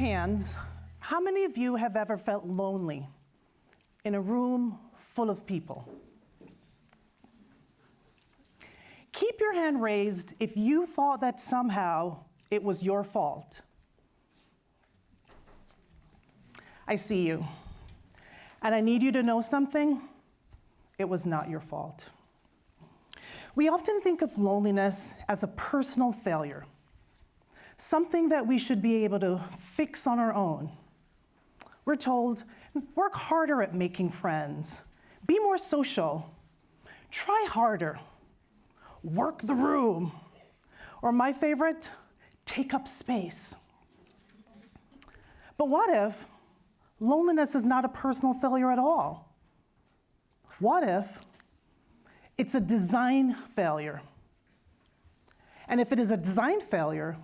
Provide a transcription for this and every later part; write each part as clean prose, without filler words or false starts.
hands, how many of you have ever felt lonely in a room full of people? Keep your hand raised if you thought that somehow it was your fault. I see you. And I need you to know something. It was not your fault. We often think of loneliness as a personal failure, something that we should be able to fix on our own. We're told, work harder at making friends, be more social, try harder, work the room, or my favorite, take up space. But what if loneliness is not a personal failure at all? What if it's a design failure? And if it is a design failure,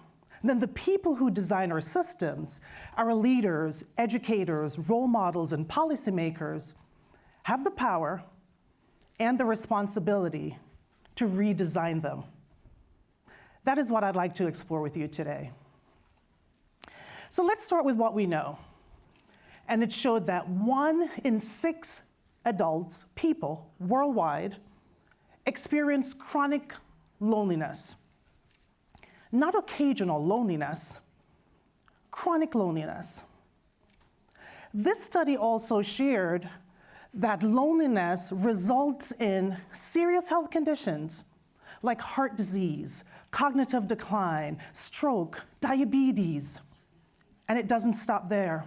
then the people who design our systems, our leaders, educators, role models, and policymakers have the power and the responsibility to redesign them. That is what I'd like to explore with you today. So let's start with what we know. And it showed that 1 in 6 adults, people worldwide, experience chronic loneliness. Not occasional loneliness, chronic loneliness. This study also shared that loneliness results in serious health conditions like heart disease, cognitive decline, stroke, diabetes, and it doesn't stop there.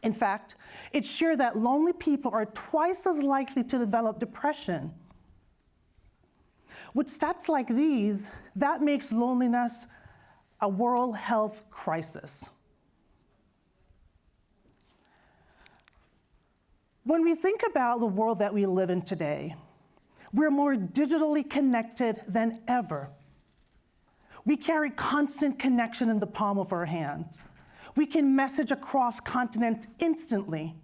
In fact, it shared that lonely people are twice as likely to develop depression. With stats like these, that makes loneliness a world health crisis. When we think about the world that we live in today, we're more digitally connected than ever. We carry constant connection in the palm of our hands. We can message across continents instantly.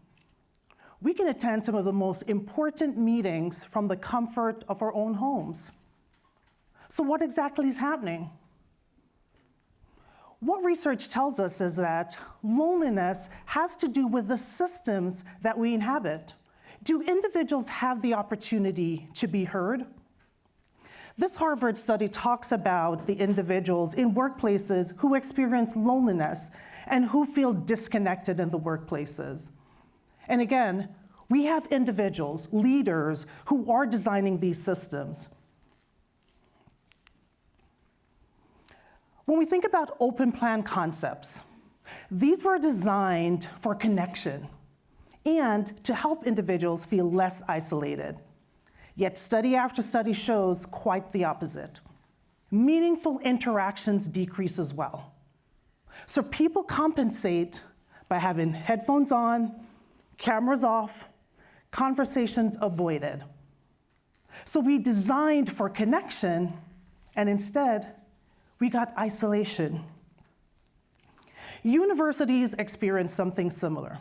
We can attend some of the most important meetings from the comfort of our own homes. So what exactly is happening? What research tells us is that loneliness has to do with the systems that we inhabit. Do individuals have the opportunity to be heard? This Harvard study talks about the individuals in workplaces who experience loneliness and who feel disconnected in the workplaces. And again, we have individuals, leaders, who are designing these systems. When we think about open plan concepts, these were designed for connection and to help individuals feel less isolated. Yet study after study shows quite the opposite. Meaningful interactions decrease as well. So people compensate by having headphones on, cameras off, conversations avoided. So we designed for connection, and instead, we got isolation. Universities experience something similar.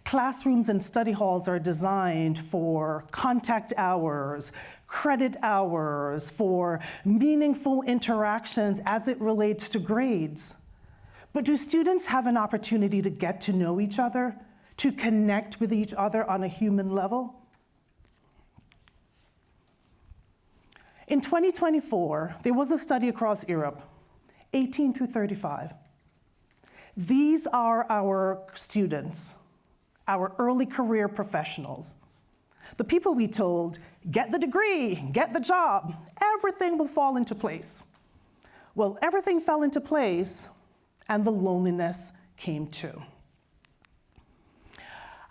Classrooms and study halls are designed for contact hours, credit hours, for meaningful interactions as it relates to grades. But do students have an opportunity to get to know each other, to connect with each other on a human level? In 2024, there was a study across Europe, 18 through 35. These are our students, our early career professionals. The people we told, get the degree, get the job, everything will fall into place. Well, everything fell into place, and the loneliness came too.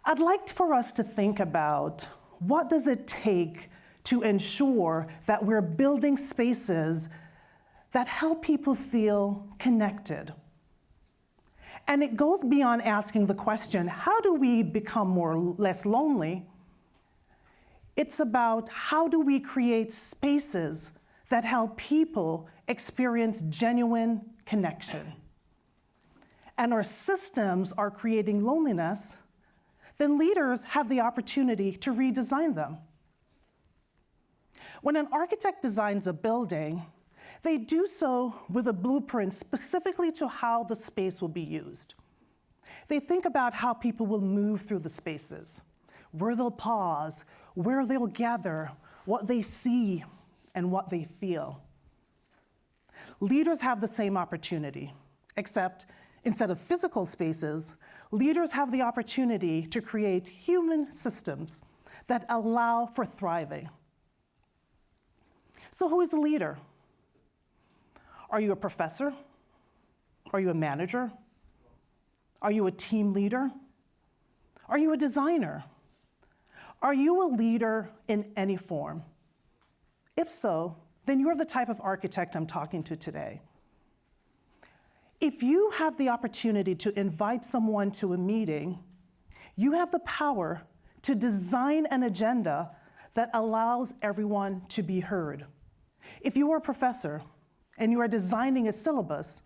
I'd like for us to think about what does it take to ensure that we're building spaces that help people feel connected. And it goes beyond asking the question, how do we become less lonely? It's about how do we create spaces that help people experience genuine connection. And our systems are creating loneliness, then leaders have the opportunity to redesign them. When an architect designs a building, They do so with a blueprint specifically to how the space will be used. They think about how people will move through the spaces, where they'll pause, where they'll gather, what they see, and what they feel. Leaders have the same opportunity, except instead of physical spaces, leaders have the opportunity to create human systems that allow for thriving. So who is the leader? Are you a professor? Are you a manager? Are you a team leader? Are you a designer? Are you a leader in any form? If so, then you're the type of architect I'm talking to today. If you have the opportunity to invite someone to a meeting, you have the power to design an agenda that allows everyone to be heard. If you are a professor and you are designing a syllabus,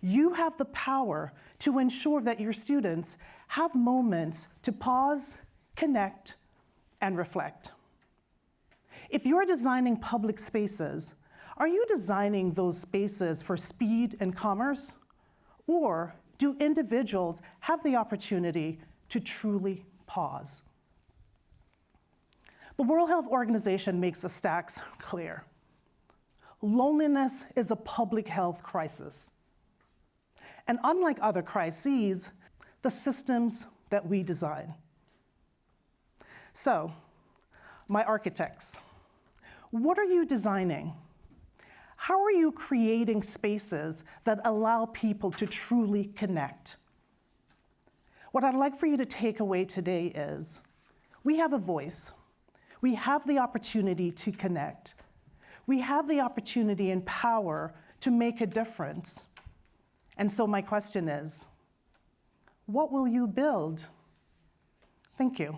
you have the power to ensure that your students have moments to pause, connect, and reflect. If you're designing public spaces, are you designing those spaces for speed and commerce? Or do individuals have the opportunity to truly pause? The World Health Organization makes the stats clear. Loneliness is a public health crisis. And unlike other crises, the systems that we design. So, my architects, what are you designing? How are you creating spaces that allow people to truly connect? What I'd like for you to take away today is, we have a voice. We have the opportunity to connect. We have the opportunity and power to make a difference. And so my question is, what will you build? Thank you.